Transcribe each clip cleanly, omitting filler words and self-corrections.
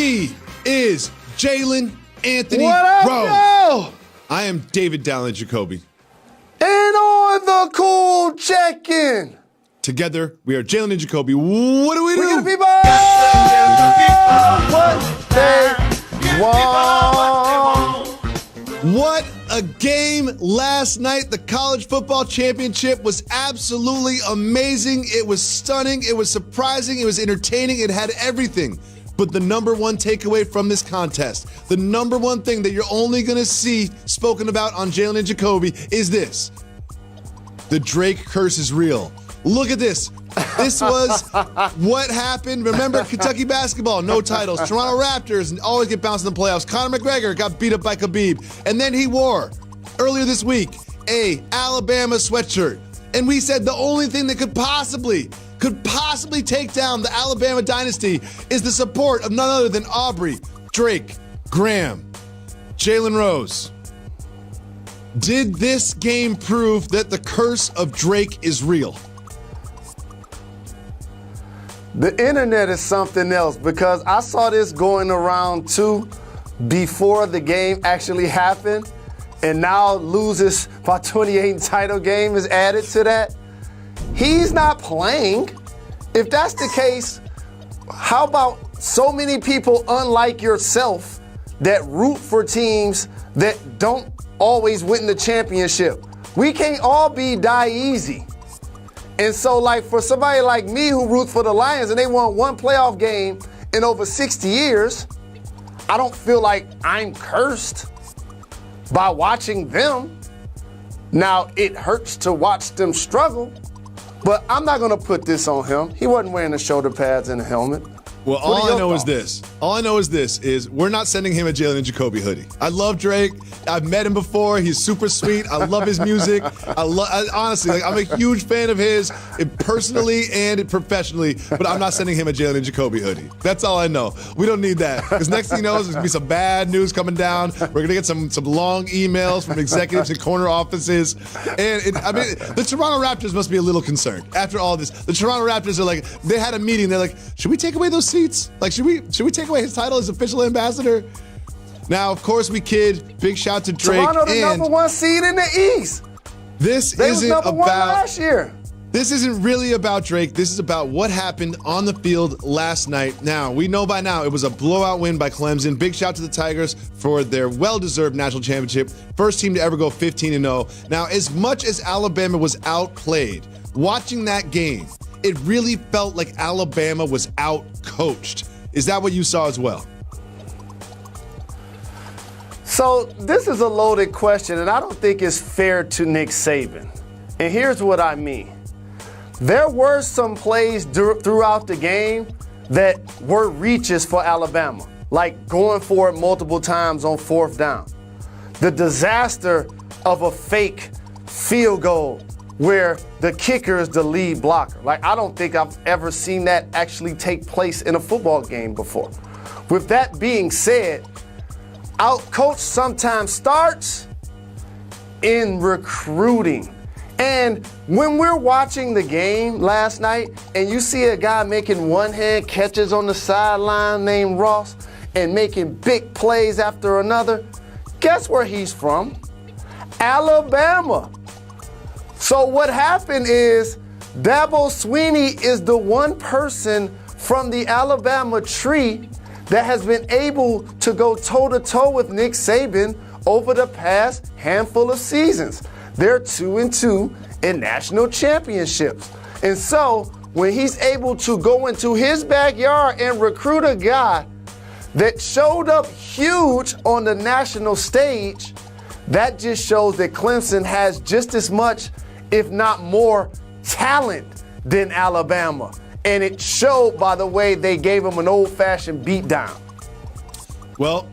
He is Jalen Anthony What up, Rose. yo? I am David Jalen Jacoby. And on the cool check-in. Together, we are Jalen and Jacoby. What do we do? We give the people what they want. What a game last night. The college football championship was absolutely amazing. It was stunning. It was surprising. It was entertaining. It had everything. But the number one takeaway from this contest, the number one thing that you're only going to see spoken about on Jalen and Jacoby is this. The Drake curse is real. Look at this. This was what happened. Remember Kentucky basketball, no titles. Toronto Raptors always get bounced in the playoffs. Conor McGregor got beat up by Khabib. And then he wore, earlier this week, a Alabama sweatshirt. And we said the only thing that could possibly take down the Alabama dynasty is the support of none other than Aubrey, Drake, Graham, Jalen Rose. Did this game prove that the curse of Drake is real? The internet is something else because I saw this going around too before the game actually happened, and now loses by 28 title game is added to that. He's not playing. If that's the case, how about so many people unlike yourself that root for teams that don't always win the championship? We can't all be die easy. And so, like, for somebody like me who roots for the Lions and they won one playoff game in over 60 years, I don't feel like I'm cursed by watching them. Now, it hurts to watch them struggle, but I'm not going to put this on him. He wasn't wearing the shoulder pads and the helmet. Well, all I know is this, we're not sending him a Jalen and Jacoby hoodie. I love Drake. I've met him before. He's super sweet. I love his music. Honestly, I'm a huge fan of his, personally and professionally, but I'm not sending him a Jalen and Jacoby hoodie. That's all I know. We don't need that. Because next thing you know, there's going to be some bad news coming down. We're going to get some long emails from executives in corner offices. And the Toronto Raptors must be a little concerned after all this. The Toronto Raptors are like, they had a meeting. They're like, should we take away those seats? Like, should we take away his title as official ambassador? Now, of course, we kid. Big shout to Drake. Toronto, the number one seed in the East. They was number one last year. This isn't really about Drake. This is about what happened on the field last night. Now, we know by now it was a blowout win by Clemson. Big shout to the Tigers for their well-deserved national championship. First team to ever go 15-0. Now, as much as Alabama was outplayed, watching that game, it really felt like Alabama was out-coached. Is that what you saw as well? So this is a loaded question, and I don't think it's fair to Nick Saban. And here's what I mean. There were some plays throughout the game that were reaches for Alabama, like going for it multiple times on fourth down. The disaster of a fake field goal where the kicker is the lead blocker. Like, I don't think I've ever seen that actually take place in a football game before. With that being said, outcoach sometimes starts in recruiting. And when we're watching the game last night and you see a guy making one-hand catches on the sideline named Ross and making big plays after another, guess where he's from? Alabama. So what happened is Dabo Swinney is the one person from the Alabama tree that has been able to go toe-to-toe with Nick Saban over the past handful of seasons. They're 2-2 in national championships. And so when he's able to go into his backyard and recruit a guy that showed up huge on the national stage, that just shows that Clemson has just as much, if not more, talent than Alabama. And it showed by the way they gave him an old-fashioned beatdown. Well,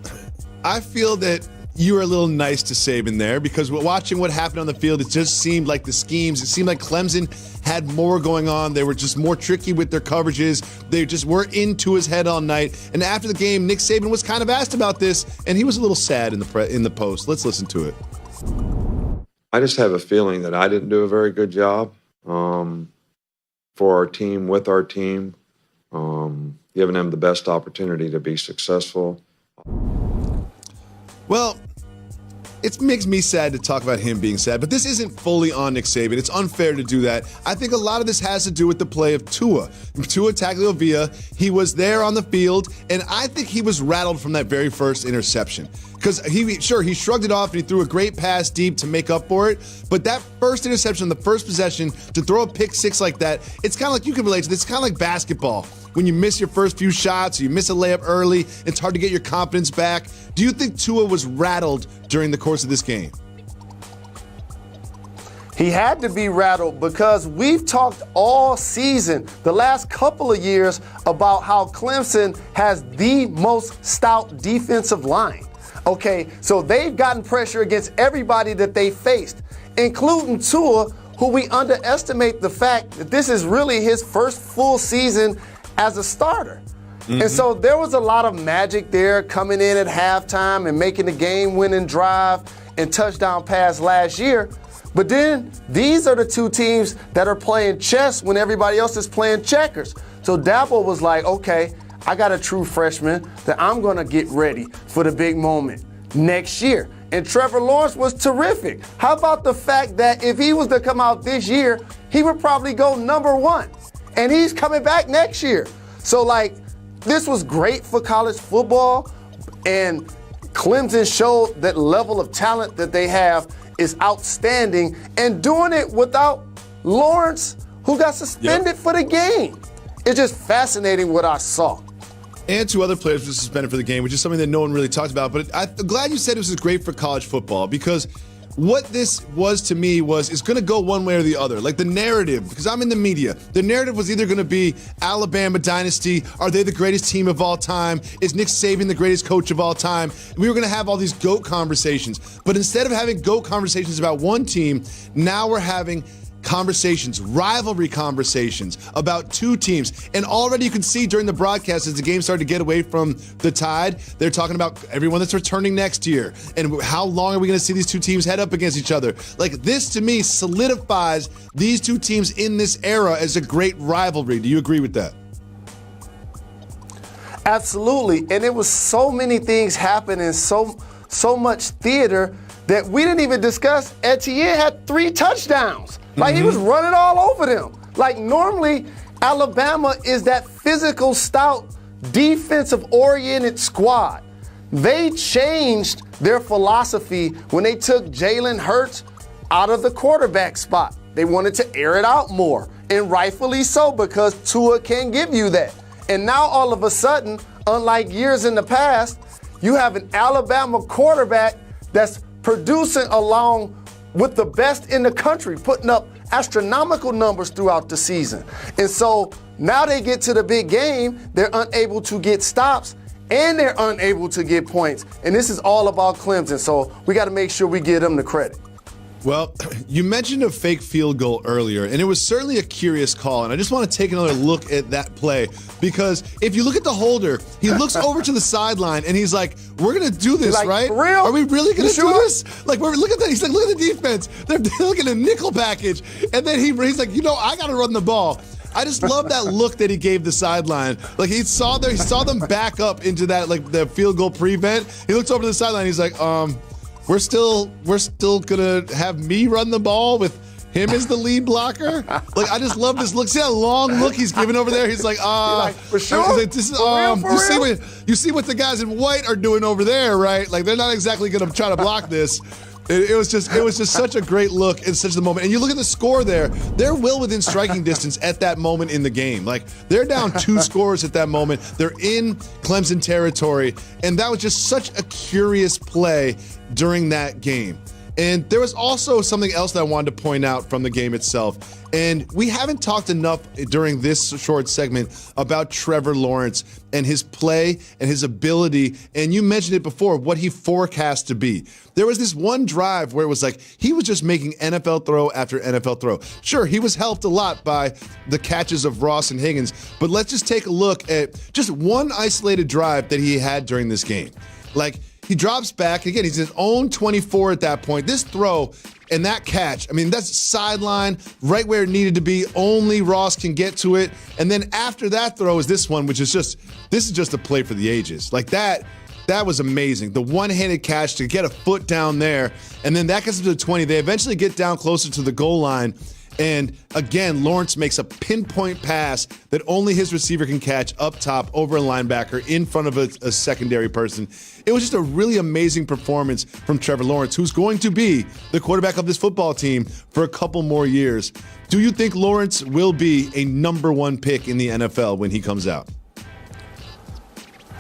I feel that you were a little nice to Saban there because watching what happened on the field, it just seemed like the schemes, it seemed like Clemson had more going on. They were just more tricky with their coverages. They just were into his head all night. And after the game, Nick Saban was kind of asked about this, and he was a little sad in the post. Let's listen to it. I just have a feeling that I didn't do a very good job for our team, with our team. giving him the best opportunity to be successful. Well, it makes me sad to talk about him being sad, but this isn't fully on Nick Saban. It's unfair to do that. I think a lot of this has to do with the play of Tua Tagovailoa. He was there on the field, and I think he was rattled from that very first interception. Because he shrugged it off and he threw a great pass deep to make up for it. But that first interception, the first possession, to throw a pick six like that, it's kind of like, you can relate to this, it's kind of like basketball. When you miss your first few shots, or you miss a layup early, it's hard to get your confidence back. Do you think Tua was rattled during the course of this game? He had to be rattled because we've talked all season, the last couple of years, about how Clemson has the most stout defensive line. Okay, so they've gotten pressure against everybody that they faced, including Tua, who we underestimate the fact that this is really his first full season as a starter. And so there was a lot of magic there, coming in at halftime and making the game-winning drive and touchdown pass last year. But then these are the two teams that are playing chess when everybody else is playing checkers. So Dabo was like, okay, I got a true freshman that I'm going to get ready for the big moment next year. And Trevor Lawrence was terrific. How about the fact that if he was to come out this year, he would probably go number one. And he's coming back next year. So, this was great for college football. And Clemson showed that level of talent that they have is outstanding. And doing it without Lawrence, who got suspended for the game. It's just fascinating what I saw. And two other players were suspended for the game, which is something that no one really talked about. But I'm glad you said this was great for college football, because what this was to me was it's going to go one way or the other. Like the narrative, because I'm in the media, the narrative was either going to be Alabama dynasty, are they the greatest team of all time? Is Nick Saban the greatest coach of all time? We were going to have all these GOAT conversations. But instead of having GOAT conversations about one team, now we're having conversations, rivalry conversations about two teams. And already you can see during the broadcast, as the game started to get away from the Tide, they're talking about everyone that's returning next year and how long are we going to see these two teams head up against each other. Like, this to me solidifies these two teams in this era as a great rivalry. Do you agree with that? Absolutely. And it was so many things happening, so much theater that we didn't even discuss. Etienne had 3 touchdowns. He was running all over them. Normally, Alabama is that physical, stout, defensive-oriented squad. They changed their philosophy when they took Jalen Hurts out of the quarterback spot. They wanted to air it out more, and rightfully so, because Tua can give you that. And now all of a sudden, unlike years in the past, you have an Alabama quarterback that's producing along with the best in the country, putting up astronomical numbers throughout the season. And so now they get to the big game, they're unable to get stops, and they're unable to get points. And this is all about Clemson, so we got to make sure we give them the credit. Well, you mentioned a fake field goal earlier, and it was certainly a curious call, and I just want to take another look at that play, because if you look at the holder, he looks over to the sideline, and he's like, we're going to do this, right? For real? Are we really going to do this? Look at that. He's like, look at the defense. They're looking at a nickel package, and then he's like, I got to run the ball. I just love that look that he gave the sideline. He saw them back up into that, the field goal prevent. He looks over to the sideline, he's like, We're still gonna have me run the ball with him as the lead blocker. I just love this look. See that long look he's giving over there? He's like, for sure. He's like, this is you see what the guys in white are doing over there, right? They're not exactly gonna try to block this. It was just such a great look in such a moment. And you look at the score there, they're well within striking distance at that moment in the game. They're down 2 scores at that moment. They're in Clemson territory. And that was just such a curious play during that game. And there was also something else that I wanted to point out from the game itself. And we haven't talked enough during this short segment about Trevor Lawrence and his play and his ability. And you mentioned it before, what he forecast to be. There was this one drive where it was he was just making NFL throw after NFL throw. Sure, he was helped a lot by the catches of Ross and Higgins, but let's just take a look at just one isolated drive that he had during this game. He drops back. Again, he's his own 24 at that point. This throw, And that catch, I mean, that's sideline, right where it needed to be. Only Ross can get to it. And then after that throw is this one, which is this is just a play for the ages. Like that was amazing. The one-handed catch to get a foot down there. And then that gets them to the 20. They eventually get down closer to the goal line. And again, Lawrence makes a pinpoint pass that only his receiver can catch up top over a linebacker in front of a secondary person. It was just a really amazing performance from Trevor Lawrence, who's going to be the quarterback of this football team for a couple more years. Do you think Lawrence will be a number one pick in the NFL when he comes out?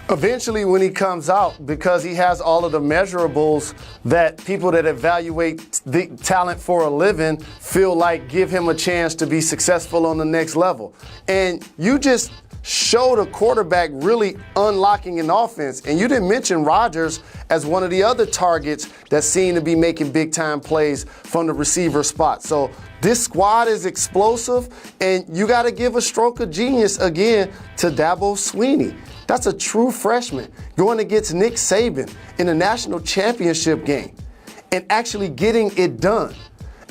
Eventually when he comes out, because he has all of the measurables that people that evaluate the talent for a living feel like give him a chance to be successful on the next level. And you just showed a quarterback really unlocking an offense. And you didn't mention Rodgers as one of the other targets that seem to be making big time plays from the receiver spot. So this squad is explosive, and you got to give a stroke of genius again to Dabo Swinney. That's a true freshman going against Nick Saban in a national championship game and actually getting it done.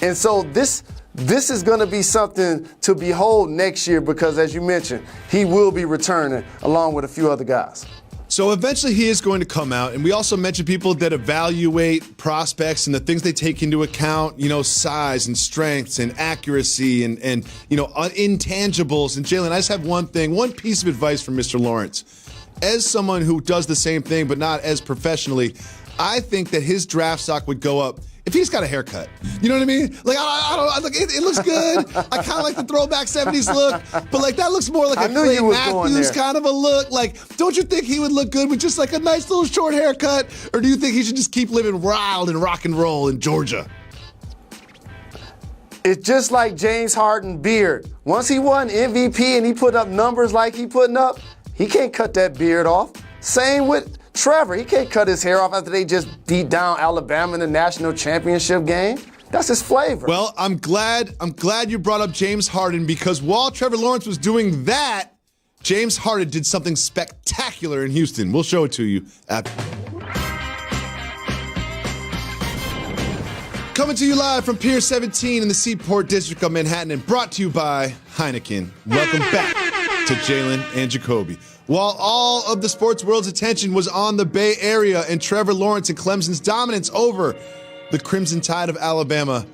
And so this is going to be something to behold next year because, as you mentioned, he will be returning along with a few other guys. So eventually he is going to come out, and we also mentioned people that evaluate prospects and the things they take into account, size and strengths and accuracy and intangibles. And Jalen, I just have one piece of advice from Mr. Lawrence. As someone who does the same thing but not as professionally, I think that his draft stock would go up if he's got a haircut. You know what I mean? Like, it looks good. I kind of like the throwback 70s look, but like that looks more like a Clay Matthews kind of a look. Like, don't you think he would look good with just like a nice little short haircut? Or do you think he should just keep living wild and rock and roll in Georgia? It's just like James Harden beard. Once he won MVP and he put up numbers like he putting up, he can't cut that beard off. Same with Trevor. He can't cut his hair off after they just beat down Alabama in the national championship game. That's his flavor. Well, I'm glad you brought up James Harden, because while Trevor Lawrence was doing that, James Harden did something spectacular in Houston. We'll show it to you after. Coming to you live from Pier 17 in the Seaport District of Manhattan and brought to you by Heineken. Welcome back to Jalen and Jacoby. While all of the sports world's attention was on the Bay Area and Trevor Lawrence and Clemson's dominance over the Crimson Tide of Alabama,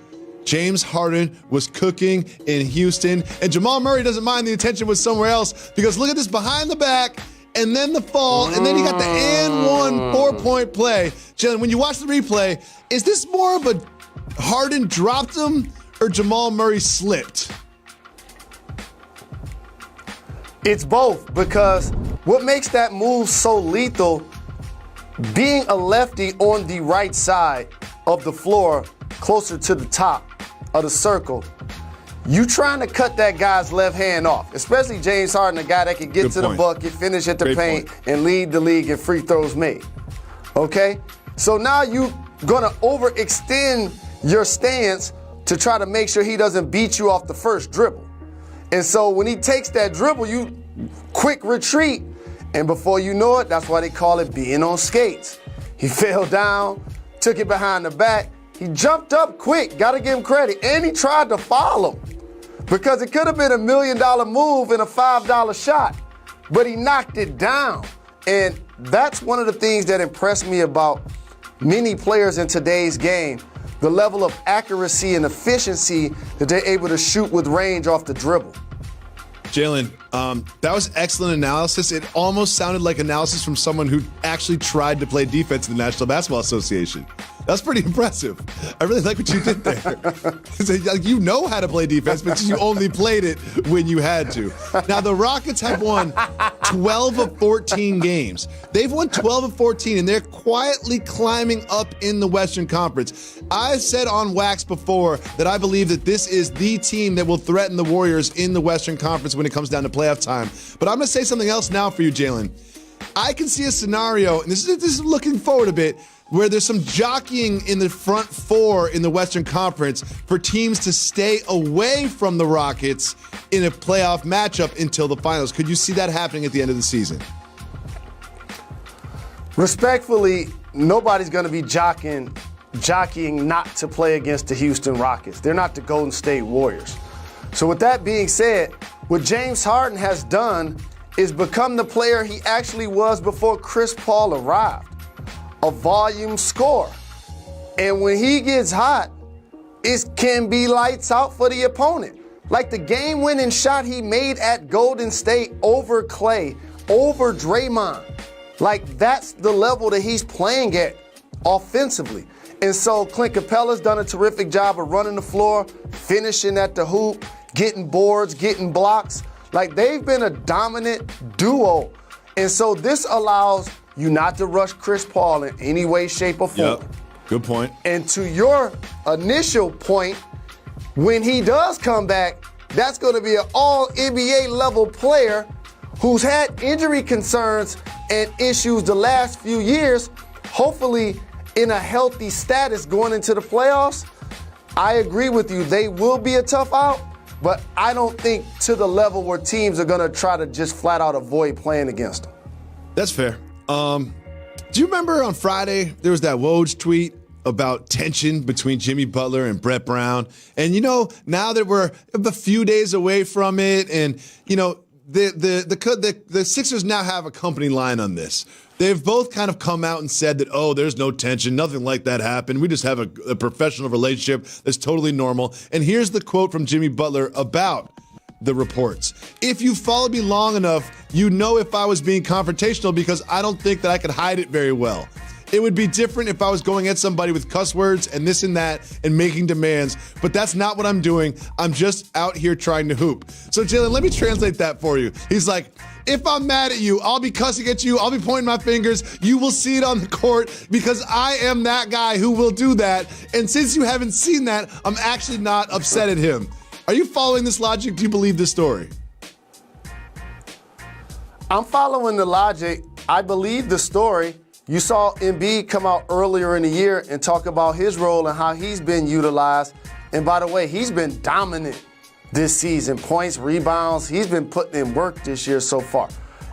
James Harden was cooking in Houston, and Jamal Murray doesn't mind the attention was somewhere else, because look at this behind the back and then the fall, and then he got the and one 4-point play. Jalen, when you watch the replay, is this more of a Harden dropped him or Jamal Murray slipped? It's both, because what makes that move so lethal, being a lefty on the right side of the floor, closer to the top of the circle, you trying to cut that guy's left hand off, especially James Harden, a guy that can get to the bucket, finish at the paint, and lead the league in free throws made. Okay? So now you're going to overextend your stance to try to make sure he doesn't beat you off the first dribble. And so when he takes that dribble, you quick retreat. And before you know it, that's why they call it being on skates. He fell down, took it behind the back. He jumped up quick, got to give him credit. And he tried to foul him, because it could have been $1 million move and a $5 shot. But he knocked it down. And that's one of the things that impressed me about many players in today's game, the level of accuracy and efficiency that they're able to shoot with range off the dribble. Jalen, that was excellent analysis. It almost sounded like analysis from someone who actually tried to play defense in the National Basketball Association. That's pretty impressive. I really like what you did there. You know how to play defense, but you only played it when you had to. Now, the Rockets have won 12 of 14 games. They've won 12 of 14, and they're quietly climbing up in the Western Conference. I said on Wax before that I believe that this is the team that will threaten the Warriors in the Western Conference when it comes down to playoff time. But I'm going to say something else now for you, Jalen. I can see a scenario, and this is looking forward a bit, where there's some jockeying in the front four in the Western Conference for teams to stay away from the Rockets in a playoff matchup until the finals. Could you see that happening at the end of the season? Respectfully, nobody's going to be jockeying jockeying not to play against the Houston Rockets. They're not the Golden State Warriors. So with that being said, what James Harden has done is become the player he actually was before Chris Paul arrived, a volume scorer. And when he gets hot, it can be lights out for the opponent. Like the game-winning shot he made at Golden State over Clay, over Draymond. Like that's the level that he's playing at offensively. And so Clint Capella's done a terrific job of running the floor, finishing at the hoop, getting boards, getting blocks. Like they've been a dominant duo. And so this allows you not to rush Chris Paul in any way, shape, or form. Yep. Good point. And to your initial point, when he does come back, that's going to be an all NBA level player who's had injury concerns and issues the last few years, hopefully in a healthy status going into the playoffs. I agree with you. They will be a tough out, but I don't think to the level where teams are going to try to just flat out avoid playing against them. That's fair. Do you remember on Friday there was that Woj tweet about tension between Jimmy Butler and Brett Brown? And, now that we're a few days away from it and, the Sixers now have a company line on this. They've both kind of come out and said that, there's no tension. Nothing like that happened. We just have a professional relationship that's totally normal. And here's the quote from Jimmy Butler about the reports. If you followed me long enough, you know if I was being confrontational because I don't think that I could hide it very well. It would be different if I was going at somebody with cuss words and this and that and making demands, but that's not what I'm doing. I'm just out here trying to hoop. So Jalen, let me translate that for you. He's like, if I'm mad at you, I'll be cussing at you, I'll be pointing my fingers, you will see it on the court because I am that guy who will do that. And since you haven't seen that, I'm actually not upset at him. Are you following this logic? Do you believe this story? I'm following the logic. I believe the story. You saw Embiid come out earlier in the year and talk about his role and how he's been utilized. And by the way, he's been dominant this season. Points, rebounds, he's been putting in work this year so far.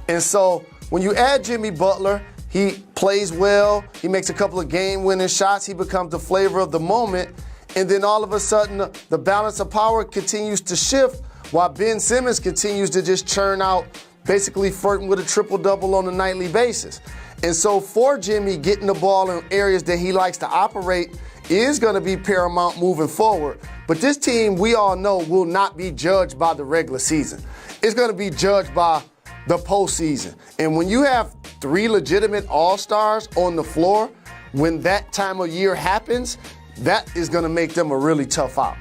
And so when you add Jimmy Butler, he plays well, he makes a couple of game-winning shots, he becomes the flavor of the moment, and then all of a sudden the balance of power continues to shift while Ben Simmons continues to just churn out, basically flirting with a triple-double on a nightly basis. And so for Jimmy, getting the ball in areas that he likes to operate is going to be paramount moving forward. But this team, we all know, will not be judged by the regular season. It's going to be judged by the postseason. And when you have three legitimate all-stars on the floor, when that time of year happens, that is going to make them a really tough out.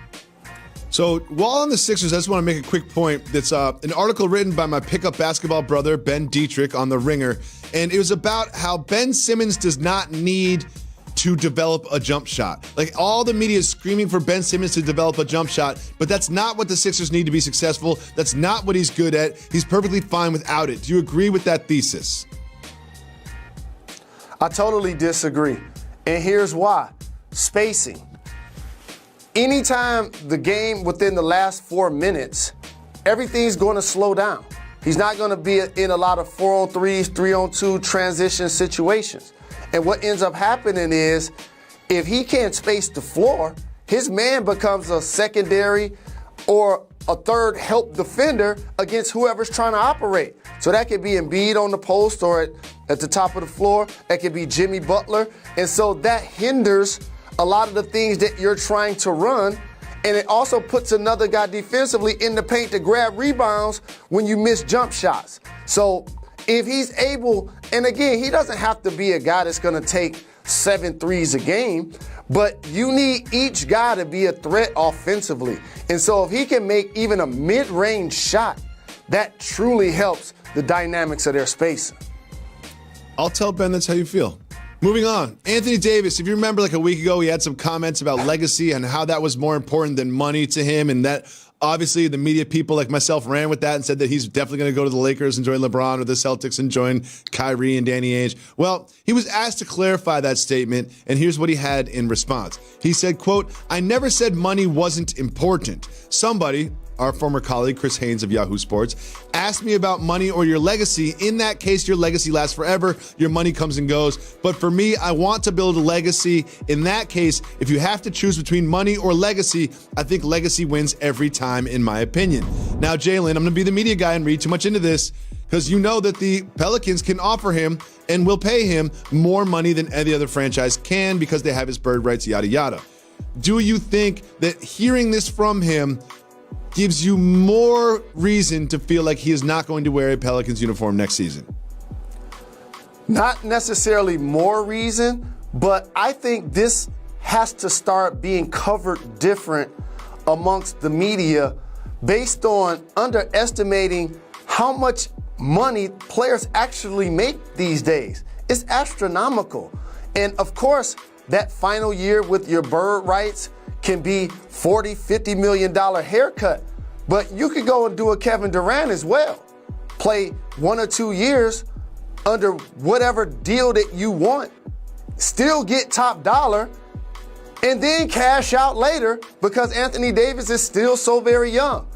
So while on the Sixers, I just want to make a quick point. That's an article written by my pickup basketball brother, Ben Dietrich, on The Ringer. And it was about how Ben Simmons does not need to develop a jump shot. Like all the media is screaming for Ben Simmons to develop a jump shot, but that's not what the Sixers need to be successful. That's not what he's good at. He's perfectly fine without it. Do you agree with that thesis? I totally disagree. And here's why. Spacing. Anytime the game within the last 4 minutes, everything's going to slow down. He's not going to be in a lot of 4-on-3s, 3-on-2 transition situations. And what ends up happening is if he can't space the floor, his man becomes a secondary or a third help defender against whoever's trying to operate. So that could be Embiid on the post or at the top of the floor. That could be Jimmy Butler. And so that hinders a lot of the things that you're trying to run, and it also puts another guy defensively in the paint to grab rebounds when you miss jump shots. So if he's able, and again, he doesn't have to be a guy that's going to take 7 threes a game, but you need each guy to be a threat offensively. And so if he can make even a mid-range shot, that truly helps the dynamics of their spacing. I'll tell Ben that's how you feel. Moving on, Anthony Davis, if you remember like a week ago, he had some comments about legacy and how that was more important than money to him, and that obviously the media people like myself ran with that and said that he's definitely going to go to the Lakers and join LeBron or the Celtics and join Kyrie and Danny Ainge. Well, he was asked to clarify that statement, and here's what he had in response. He said, quote, "I never said money wasn't important. Somebody, our former colleague, Chris Haynes of Yahoo Sports, asked me about money or your legacy. In that case, your legacy lasts forever. Your money comes and goes. But for me, I want to build a legacy. In that case, if you have to choose between money or legacy, I think legacy wins every time, in my opinion. Now, Jalen, I'm going to be the media guy and read too much into this, because you know that the Pelicans can offer him and will pay him more money than any other franchise can because they have his bird rights, yada, yada. Do you think that hearing this from him gives you more reason to feel like he is not going to wear a Pelicans uniform next season? Not necessarily more reason, but I think this has to start being covered different amongst the media based on underestimating how much money players actually make these days. It's astronomical. And of course, that final year with your bird rights can be $40, $50 million haircut. But you could go and do a Kevin Durant as well. Play 1 or 2 years under whatever deal that you want, still get top dollar, and then cash out later because Anthony Davis is still so very young.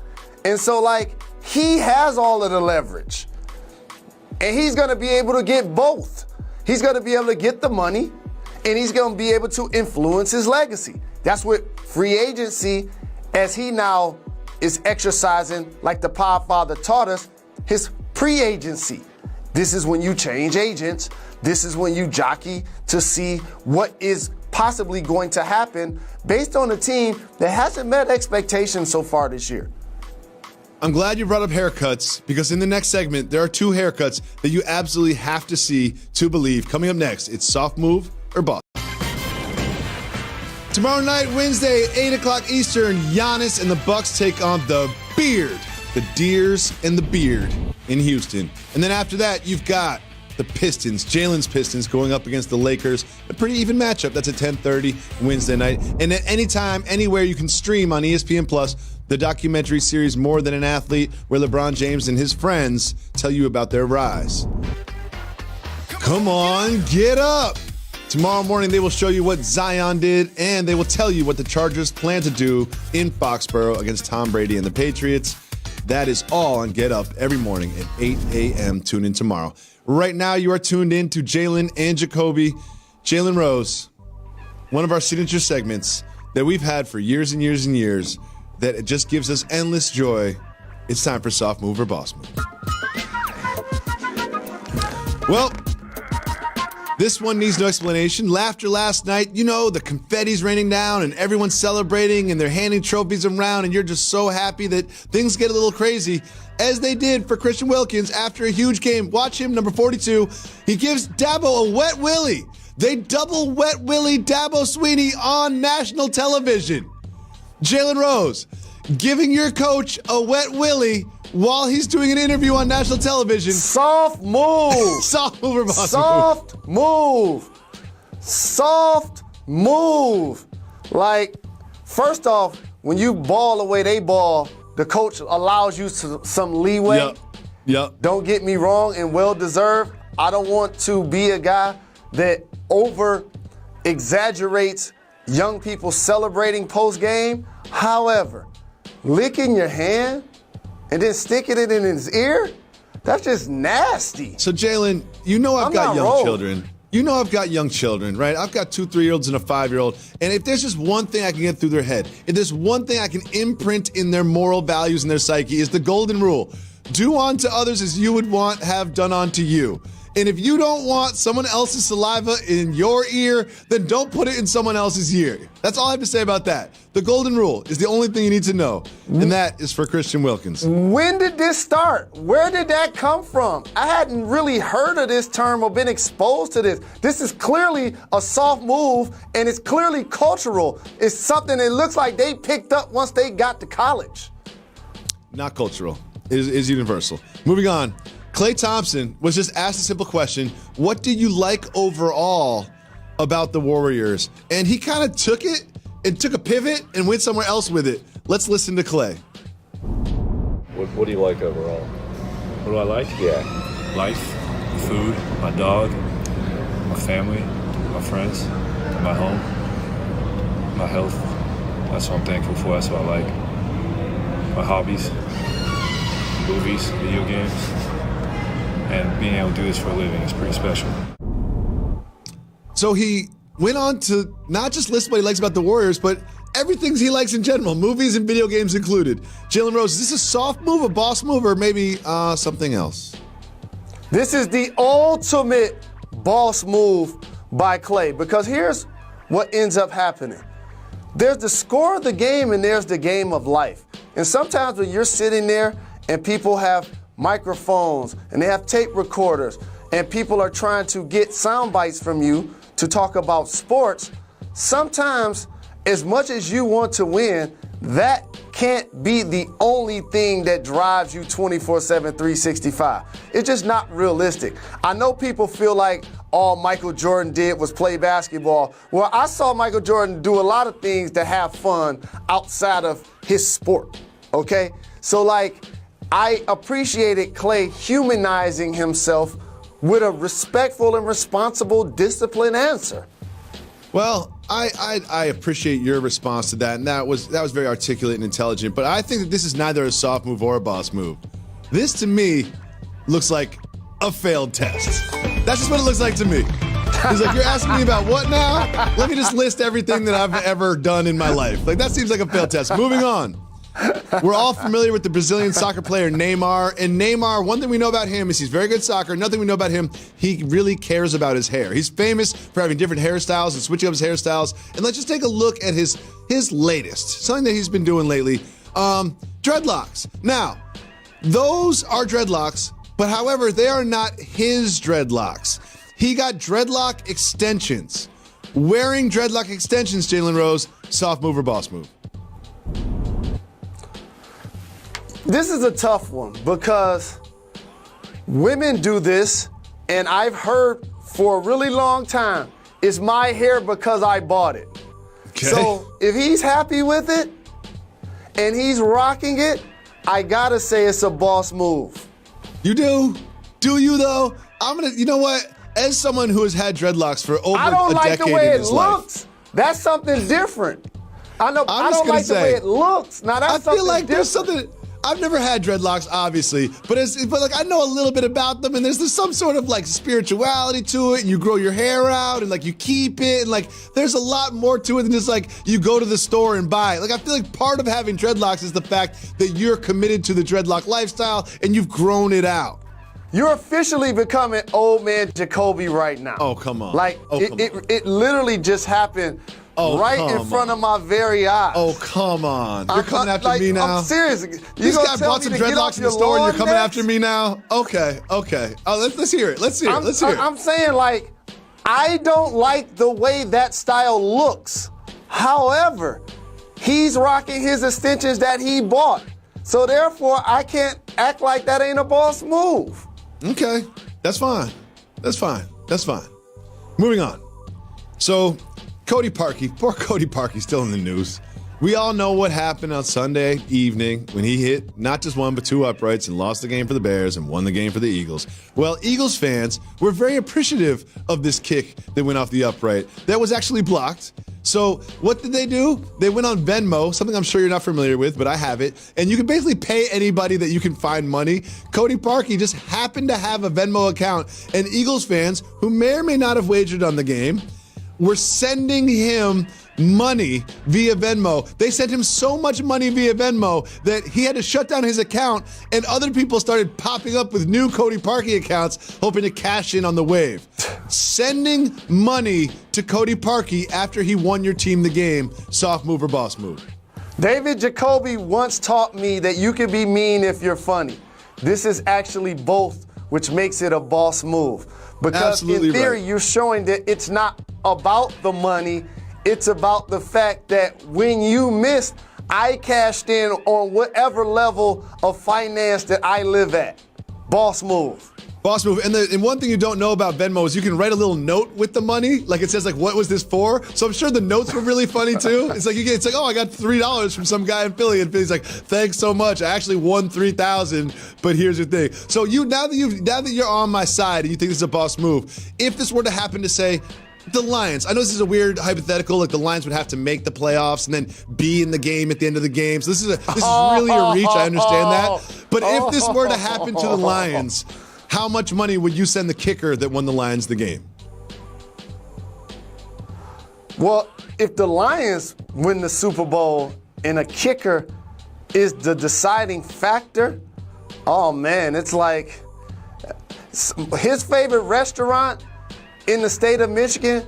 And so, he has all of the leverage. And he's going to be able to get both. He's going to be able to get the money, and he's going to be able to influence his legacy. That's what free agency, as he now is exercising, like the Podfather taught us, his pre-agency. This is when you change agents. This is when you jockey to see what is possibly going to happen based on a team that hasn't met expectations so far this year. I'm glad you brought up haircuts, because in the next segment, there are 2 haircuts that you absolutely have to see to believe. Coming up next, it's Soft Move or Boss. Tomorrow night, Wednesday, 8 o'clock Eastern, Giannis and the Bucks take on the Beard, the Deers and the Beard in Houston. And then after that, you've got the Pistons, Jalen's Pistons, going up against the Lakers. A pretty even matchup. That's at 10:30 Wednesday night. And at any time, anywhere, you can stream on ESPN Plus the documentary series More Than an Athlete, where LeBron James and his friends tell you about their rise. Come on, get up! Tomorrow morning, they will show you what Zion did, and they will tell you what the Chargers plan to do in Foxborough against Tom Brady and the Patriots. That is all on Get Up every morning at 8 a.m. Tune in tomorrow. Right now, you are tuned in to Jalen and Jacoby. Jalen Rose, one of our signature segments that we've had for years and years and years, that it just gives us endless joy. It's time for Soft Move or Boss Move. Well, this one needs no explanation. Laughter last night, you know, the confetti's raining down and everyone's celebrating and they're handing trophies around, and you're just so happy that things get a little crazy, as they did for Christian Wilkins after a huge game. Watch him, number 42. He gives Dabo a wet willy. They double wet willy Dabo Sweeney on national television. Jalen Rose, giving your coach a wet willy while he's doing an interview on national television. Soft move. Soft move or boss Soft move. Soft move. First off, when you ball the way they ball, the coach allows you some leeway. Yep. Don't get me wrong, and well-deserved. I don't want to be a guy that over-exaggerates young people celebrating post-game. However, licking your hand and then sticking it in his ear, that's just nasty. So, Jalen, you know I've got young rolling. children. You know I've got young children, right? I've got 2 3-year-olds and a 5-year-old. And if there's just one thing I can get through their head, if there's one thing I can imprint in their moral values and their psyche, is the golden rule. Do unto others as you would want have done unto you. And if you don't want someone else's saliva in your ear, then don't put it in someone else's ear. That's all I have to say about that. The golden rule is the only thing you need to know, and that is for Christian Wilkins. When did this start? Where did that come from? I hadn't really heard of this term or been exposed to this. This is clearly a soft move, and it's clearly cultural. It's something that looks like they picked up once they got to college. Not cultural. It is universal. Moving on. Klay Thompson was just asked a simple question: what did you like overall about the Warriors? And he kind of took it and took a pivot and went somewhere else with it. Let's listen to Klay. What do you like overall? What do I like? Yeah. Life, food, my dog, my family, my friends, my home, my health. That's what I'm thankful for. That's what I like. my hobbies, movies, video games, and being able to do this for a living is pretty special. So he went on to not just list what he likes about the Warriors, but everything he likes in general, movies and video games included. Jalen Rose, is this a soft move, a boss move, or maybe something else? This is the ultimate boss move by Klay, because here's what ends up happening. There's the score of the game and there's the game of life. And sometimes when you're sitting there and people have microphones and they have tape recorders and people are trying to get sound bites from you to talk about sports, sometimes as much as you want to win, that can't be the only thing that drives you 24/7, 365. It's just not realistic. I know people feel like all Michael Jordan did was play basketball. Well, I saw Michael Jordan do a lot of things to have fun outside of his sport, okay? So, like, I appreciated Klay humanizing himself with a respectful and responsible, disciplined answer. Well, I appreciate your response to that, and that was very articulate and intelligent. But I think that this is neither a soft move or a boss move. This, to me, looks like a failed test. That's just what it looks like to me. He's like, you're asking me about what now? Let me just list everything that I've ever done in my life. Like, that seems like a failed test. Moving on. We're all familiar with the Brazilian soccer player Neymar. And Neymar, one thing we know about him is he's very good at soccer. Another thing we know about him, he really cares about his hair. He's famous for having different hairstyles and switching up his hairstyles. And let's just take a look at his latest, something that he's been doing lately. Dreadlocks. Now, those are dreadlocks, but however, they are not his dreadlocks. He got dreadlock extensions. Wearing dreadlock extensions, Jalen Rose, soft move or boss move? This is a tough one because women do this, and I've heard for a really long time, it's my hair because I bought it. Okay. So if he's happy with it and he's rocking it, I gotta say it's a boss move. You do? Do you though? You know what? As someone who has had dreadlocks for over a decade in his life. I don't like the way it looks. That's something different. I don't like the way it looks. Now that's something different. I feel like there's something. I've never had dreadlocks, obviously, but like I know a little bit about them, and there's some sort of like spirituality to it, and you grow your hair out, and like you keep it, and like there's a lot more to it than just like you go to the store and buy it. Like I feel like part of having dreadlocks is the fact that you're committed to the dreadlock lifestyle and you've grown it out. You're officially becoming old man Jacoby right now. Oh, come on. Like it literally just happened. Right in front of my very eyes. Oh, come on. You're coming after me now? I'm serious. This guy bought some dreadlocks in the store and you're coming after me now? Okay. Oh, let's hear it. Let's hear it. I'm saying, like, I don't like the way that style looks. However, he's rocking his extensions that he bought. So, therefore, I can't act like that ain't a boss move. Okay. That's fine. Moving on. So, Cody Parkey, poor Cody Parkey, still in the news. We all know what happened on Sunday evening when he hit not just one but two uprights and lost the game for the Bears and won the game for the Eagles. Well, Eagles fans were very appreciative of this kick that went off the upright that was actually blocked. So what did they do? They went on Venmo, something I'm sure you're not familiar with, but I have it. And you can basically pay anybody that you can find money. Cody Parkey just happened to have a Venmo account, and Eagles fans who may or may not have wagered on the game were sending him money via Venmo. They sent him so much money via Venmo that he had to shut down his account, and other people started popping up with new Cody Parkey accounts hoping to cash in on the wave. Sending money to Cody Parkey after he won your team the game, soft move or boss move? David Jacoby once taught me that you can be mean if you're funny. This is actually both, which makes it a boss move. Because Absolutely in theory, right. You're showing that it's not about the money. It's about the fact that when you missed, I cashed in on whatever level of finance that I live at. Boss move. Boss move. And one thing you don't know about Venmo is you can write a little note with the money. Like it says, like, what was this for? So I'm sure the notes were really funny too. It's like, oh, I got $3 from some guy in Philly. And Philly's like, thanks so much. I actually won $3,000, but here's your thing. So now that you're on my side and you think this is a boss move, if this were to happen to say The Lions. I know this is a weird hypothetical. Like the Lions would have to make the playoffs and then be in the game at the end of the game. So this is really a reach. I understand that. But if this were to happen to the Lions, how much money would you send the kicker that won the Lions the game? Well, if the Lions win the Super Bowl and a kicker is the deciding factor, oh man, it's like his favorite restaurant in the state of Michigan,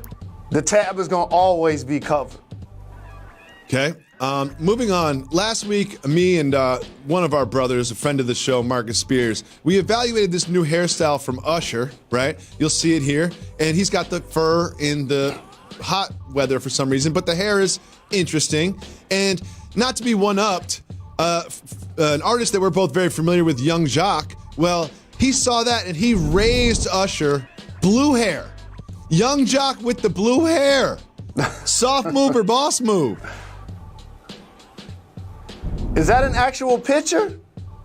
the tab is going to always be covered. Okay. Moving on. Last week, me and one of our brothers, a friend of the show, Marcus Spears, we evaluated this new hairstyle from Usher, right? You'll see it here. And he's got the fur in the hot weather for some reason, but the hair is interesting. And not to be one-upped, an artist that we're both very familiar with, Young Jock, well, he saw that and he raised Usher blue hair. Young Jock with the blue hair. Soft move or boss move? Is that an actual picture?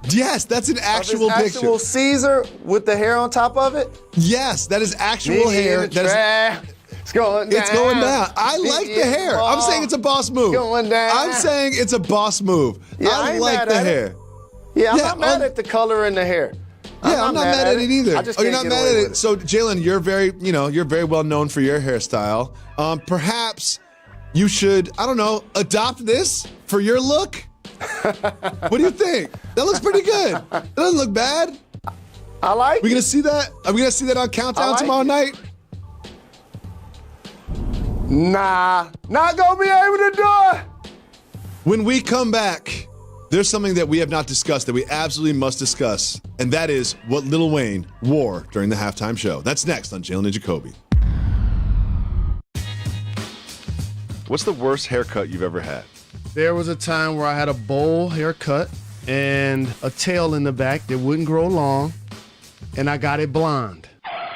Yes, that's an actual picture. Actual Caesar with the hair on top of it? Yes, that is actual hair. It's going down. It's going down. I like the hair. I'm saying it's a boss move. Going down. I'm saying it's a boss move. Yeah, I like the hair. Yeah, I'm not mad at the color in the hair. I'm not mad at it either. You're not mad at it. it. So, Jalen, you're very well known for your hairstyle. Perhaps you should, I don't know, adopt this for your look. What do you think? That looks pretty good. That doesn't look bad. I like We gonna see that? Are we gonna see that on Countdown tomorrow night? Nah, not gonna be able to do it. When we come back, there's something that we have not discussed that we absolutely must discuss, and that is what Lil Wayne wore during the halftime show. That's next on Jalen Jacoby. What's the worst haircut you've ever had? There was a time where I had a bowl haircut and a tail in the back that wouldn't grow long, and I got it blonde.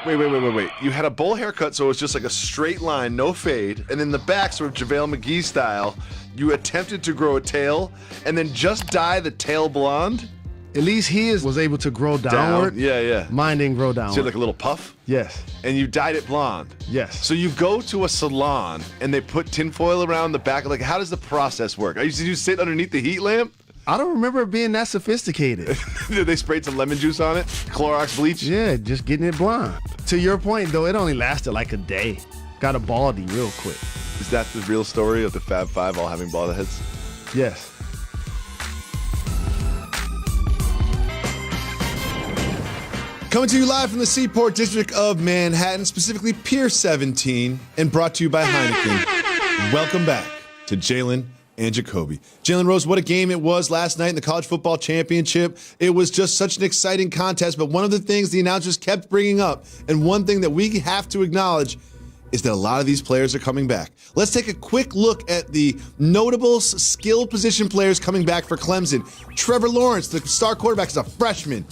Wait. You had a bowl haircut, so it was just like a straight line, no fade, and in the back, sort of JaVale McGee style, you attempted to grow a tail and then just dye the tail blonde? At least his was able to grow downward. Yeah. Mine didn't grow downward. So you had like a little puff? Yes. And you dyed it blonde? Yes. So you go to a salon and they put tinfoil around the back. Like, how does the process work? Did you sit underneath the heat lamp? I don't remember it being that sophisticated. Did they spray some lemon juice on it? Clorox bleach? Yeah, just getting it blonde. To your point, though, it only lasted like a day. Got a baldy real quick. Is that the real story of the Fab Five all having bald heads? Yes. Coming to you live from the Seaport District of Manhattan, specifically Pier 17, and brought to you by Heineken. Welcome back to Jalen and Jacoby. Jalen Rose, what a game it was last night in the College Football Championship. It was just such an exciting contest, but one of the things the announcers kept bringing up, and one thing that we have to acknowledge, is that a lot of these players are coming back. Let's take a quick look at the notable skill position players coming back for Clemson. Trevor Lawrence, the star quarterback, is a freshman.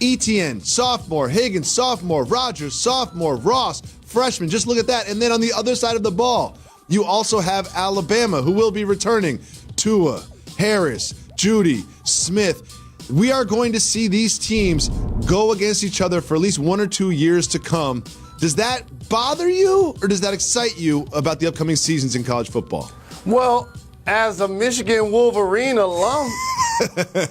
Etienne, sophomore. Higgins, sophomore. Rogers, sophomore. Ross, freshman. Just look at that. And then on the other side of the ball, you also have Alabama, who will be returning. Tua, Harris, Judy, Smith. We are going to see these teams go against each other for at least 1 or 2 years to come. Does that bother you, or does that excite you about the upcoming seasons in college football? Well, as a Michigan Wolverine alum,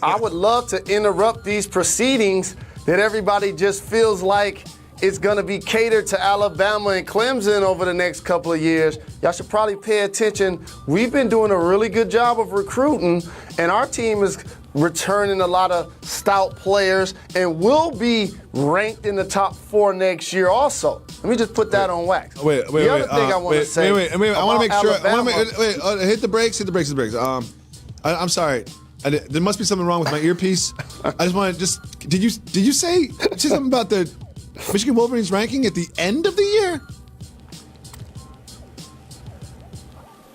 I would love to interrupt these proceedings that everybody just feels like it's going to be catered to Alabama and Clemson over the next couple of years. Y'all should probably pay attention. We've been doing a really good job of recruiting, and our team is returning a lot of stout players and will be ranked in the top 4 next year also. Let me just put that on wax. Wait. The other thing I want to say. Wait. I want to make sure. Alabama, Hit the brakes. I'm sorry. There must be something wrong with my earpiece. I just want to did you say something about the Michigan Wolverines ranking at the end of the year?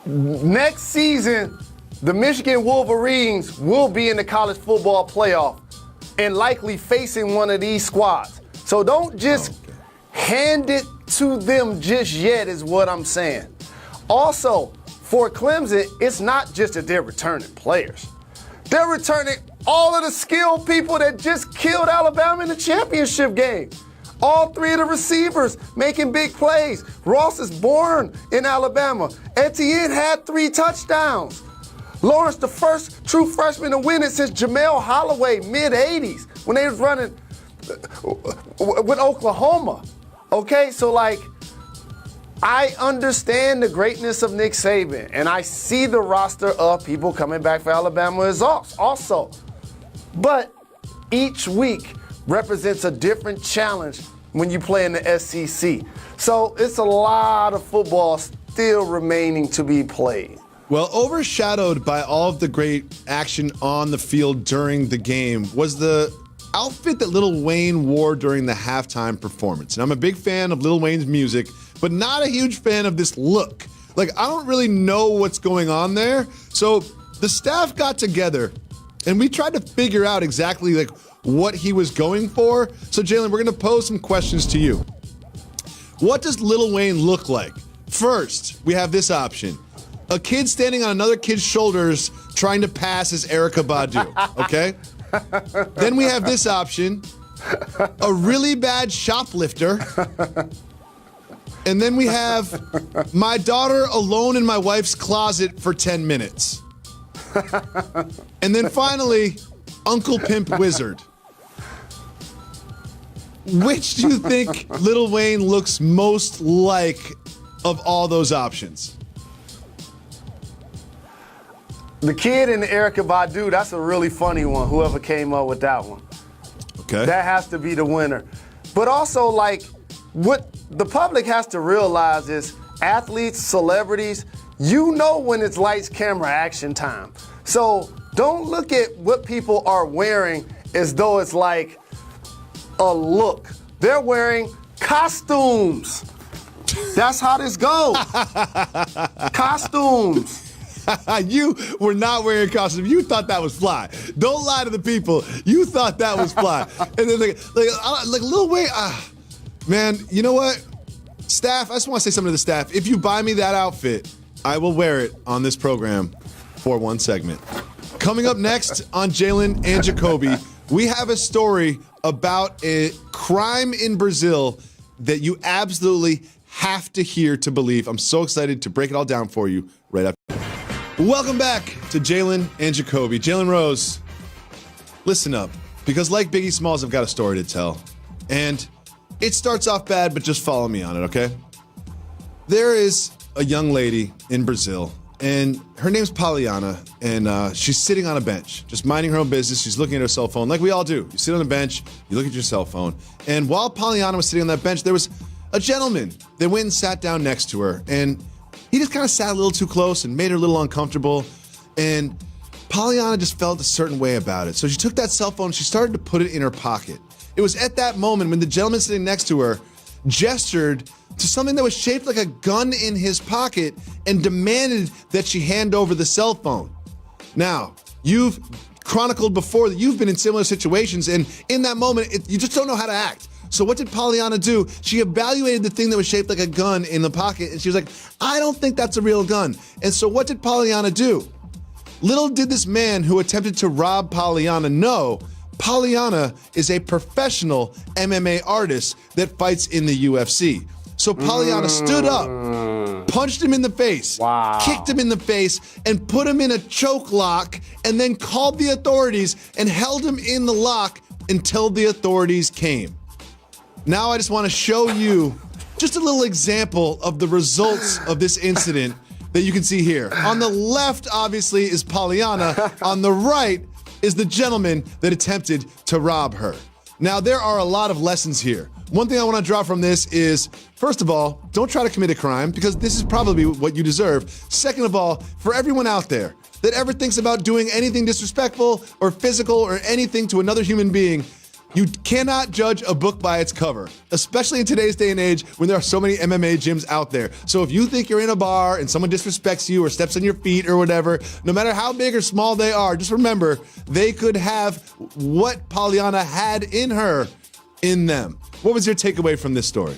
Next season, the Michigan Wolverines will be in the college football playoff and likely facing one of these squads. So don't just hand it to them just yet is what I'm saying. Also, for Clemson, it's not just that they're returning players. They're returning all of the skilled people that just killed Alabama in the championship game. All three of the receivers making big plays. Ross is born in Alabama. Etienne had 3 touchdowns. Lawrence, the first true freshman to win it since Jamel Holloway, mid-'80s, when they was running with Oklahoma. Okay, so like, I understand the greatness of Nick Saban, and I see the roster of people coming back for Alabama is also. But each week represents a different challenge when you play in the SEC. So it's a lot of football still remaining to be played. Well, overshadowed by all of the great action on the field during the game was the outfit that Lil Wayne wore during the halftime performance. And I'm a big fan of Lil Wayne's music, but not a huge fan of this look. Like, I don't really know what's going on there. So the staff got together and we tried to figure out exactly like what he was going for. So Jalen, we're gonna pose some questions to you. What does Lil Wayne look like? First, we have this option. A kid standing on another kid's shoulders trying to pass as Erykah Badu, okay? Then we have this option, a really bad shoplifter. And then we have my daughter alone in my wife's closet for 10 minutes. And then finally, Uncle Pimp Wizard. Which do you think Lil Wayne looks most like of all those options? The kid in the Erykah Badu, that's a really funny one, whoever came up with that one. Okay. That has to be the winner. But also, like, what the public has to realize is athletes, celebrities, you know when it's lights, camera, action time. So don't look at what people are wearing as though it's like a look. They're wearing costumes. That's how this goes. Costumes. You were not wearing a costume. You thought that was fly. Don't lie to the people. You thought that was fly. And then like Lil Wayne, man, you know what? Staff, I just want to say something to the staff. If you buy me that outfit, I will wear it on this program for one segment. Coming up next on Jalen and Jacoby, we have a story about a crime in Brazil that you absolutely have to hear to believe. I'm so excited to break it all down for you right after. Welcome back to Jalen and Jacoby. Jalen Rose, listen up, because like Biggie Smalls, I've got a story to tell. And it starts off bad, but just follow me on it, okay? There is a young lady in Brazil, and her name's Pollyanna, and she's sitting on a bench, just minding her own business. She's looking at her cell phone, like we all do. You sit on a bench, you look at your cell phone. And while Pollyanna was sitting on that bench, there was a gentleman that went and sat down next to her, and he just kind of sat a little too close and made her a little uncomfortable. And Pollyanna just felt a certain way about it. So she took that cell phone and she started to put it in her pocket. It was at that moment when the gentleman sitting next to her gestured to something that was shaped like a gun in his pocket and demanded that she hand over the cell phone. Now, you've chronicled before that you've been in similar situations, and in that moment, you just don't know how to act. So what did Pollyanna do? She evaluated the thing that was shaped like a gun in the pocket, and she was like, I don't think that's a real gun. And so what did Pollyanna do? Little did this man who attempted to rob Pollyanna know, Pollyanna is a professional MMA artist that fights in the UFC. So Pollyanna stood up, punched him in the face, kicked him in the face, and put him in a choke lock, and then called the authorities and held him in the lock until the authorities came. Now I just want to show you just a little example of the results of this incident that you can see here. On the left, obviously, is Pollyanna. On the right is the gentleman that attempted to rob her. Now, there are a lot of lessons here. One thing I want to draw from this is, first of all, don't try to commit a crime, because this is probably what you deserve. Second of all, for everyone out there that ever thinks about doing anything disrespectful or physical or anything to another human being, you cannot judge a book by its cover, especially in today's day and age when there are so many MMA gyms out there. So if you think you're in a bar and someone disrespects you or steps on your feet or whatever, no matter how big or small they are, just remember they could have what Pollyanna had in her in them. What was your takeaway from this story?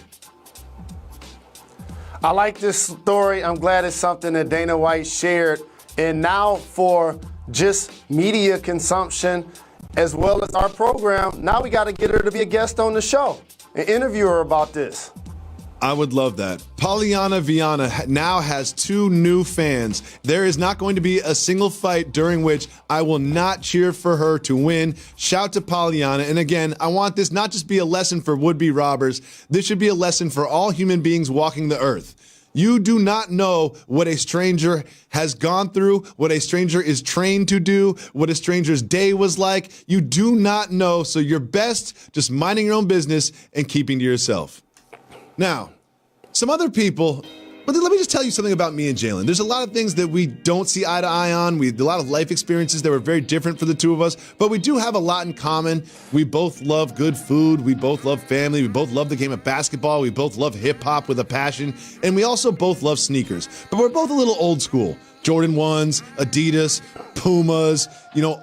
I like this story. I'm glad it's something that Dana White shared. And now for just media consumption, as well as our program. Now we got to get her to be a guest on the show and interview her about this. I would love that. Pollyanna Viana now has 2 new fans. There is not going to be a single fight during which I will not cheer for her to win. Shout to Pollyanna. And again, I want this not just be a lesson for would-be robbers. This should be a lesson for all human beings walking the earth. You do not know what a stranger has gone through, what a stranger is trained to do, what a stranger's day was like. You do not know, so you're best just minding your own business and keeping to yourself. Now, some other people, but let me just tell you something about me and Jalen. There's a lot of things that we don't see eye to eye on. We had a lot of life experiences that were very different for the two of us, but we do have a lot in common. We both love good food. We both love family. We both love the game of basketball. We both love hip hop with a passion, and we also both love sneakers. But we're both a little old school. Jordan 1s, Adidas, Pumas,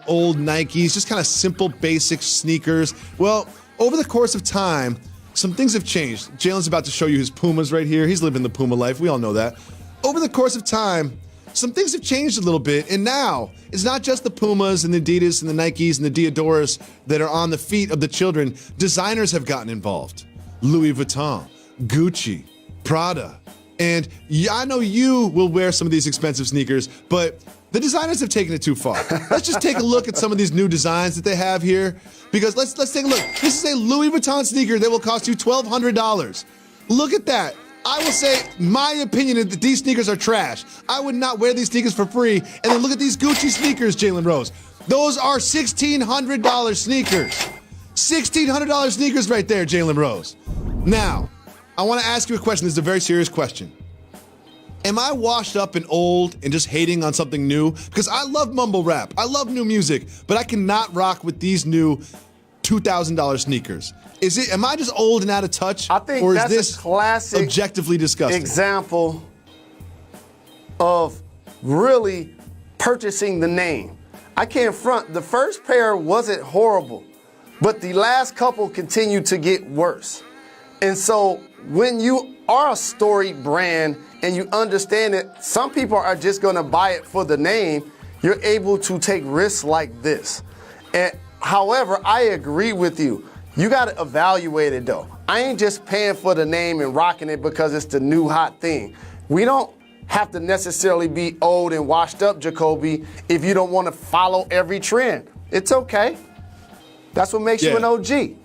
old Nikes, just kind of simple, basic sneakers. Well, over the course of time, some things have changed. Jalen's about to show you his Pumas right here. He's living the Puma life. We all know that. Over the course of time, some things have changed a little bit, and now it's not just the Pumas and the Adidas and the Nikes and the Diodoras that are on the feet of the children. Designers have gotten involved. Louis Vuitton, Gucci, Prada. And I know you will wear some of these expensive sneakers, but the designers have taken it too far. Let's just take a look at some of these new designs that they have here, because let's take a look. This is a Louis Vuitton sneaker that will cost you $1,200. Look at that. I will say my opinion is that these sneakers are trash. I would not wear these sneakers for free. And then look at these Gucci sneakers, Jalen Rose. Those are $1,600 sneakers. $1,600 sneakers right there, Jalen Rose. Now, I want to ask you a question. This is a very serious question. Am I washed up and old and just hating on something new? Because I love mumble rap. I love new music, but I cannot rock with these new $2,000 sneakers. Am I just old and out of touch? I think or that's is this a classic objectively disgusting example of really purchasing the name. I can't front. The first pair wasn't horrible, but the last couple continued to get worse. And so when you are a storied brand and you understand that some people are just going to buy it for the name, you're able to take risks like this. And however, I agree with you. You got to evaluate it though. I ain't just paying for the name and rocking it because it's the new hot thing. We don't have to necessarily be old and washed up, Jacoby, if you don't want to follow every trend. It's okay. That's what makes you an OG.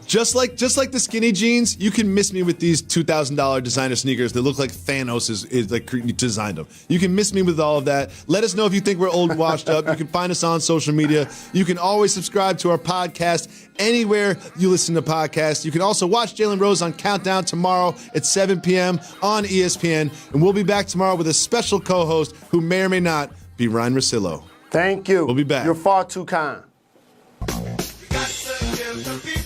Just like the skinny jeans, you can miss me with these $2,000 designer sneakers that look like Thanos is like designed them. You can miss me with all of that. Let us know if you think we're old and washed up. You can find us on social media. You can always subscribe to our podcast anywhere you listen to podcasts. You can also watch Jalen Rose on Countdown tomorrow at 7 p.m. on ESPN. And we'll be back tomorrow with a special co-host who may or may not be Ryan Russillo. Thank you. We'll be back. You're far too kind. We got to give the people